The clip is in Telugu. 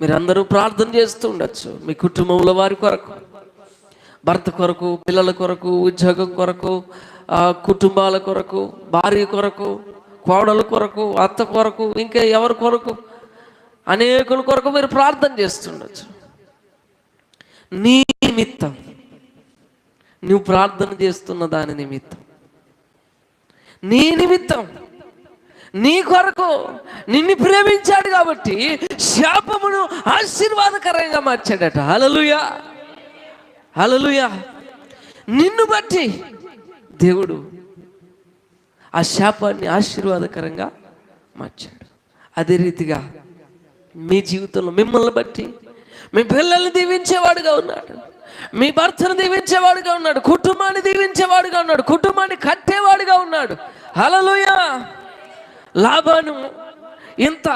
మీరందరూ ప్రార్థన చేస్తూ ఉండొచ్చు మీ కుటుంబంలో వారి కొరకు, భర్త కొరకు, పిల్లల కొరకు, ఉద్యోగం కొరకు, కుటుంబాల కొరకు, భార్య కొరకు, కోడల కొరకు, అత్త కొరకు, ఇంకా ఎవరి కొరకు, అనేకుల కొరకు మీరు ప్రార్థన చేస్తుండొచ్చు. నీ నిమిత్తం, నువ్వు ప్రార్థన చేస్తున్న దాని నిమిత్తం, నీ నిమిత్తం, నీ కొరకు నిన్ను ప్రేమించాడు కాబట్టి శాపమును ఆశీర్వాదకరంగా మార్చాడట. హల్లెలూయా, హల్లెలూయా. నిన్ను బట్టి దేవుడు ఆ శాపాన్ని ఆశీర్వాదకరంగా మార్చాడు. అదే రీతిగా మీ జీవితంలో మిమ్మల్ని బట్టి మీ పిల్లల్ని దీవించేవాడుగా ఉన్నాడు, మీ భర్తను దీవించేవాడుగా ఉన్నాడు, కుటుంబాన్ని దీవించేవాడుగా ఉన్నాడు, కుటుంబాన్ని కట్టేవాడుగా ఉన్నాడు. హల్లెలూయా. లాబాను ఇంత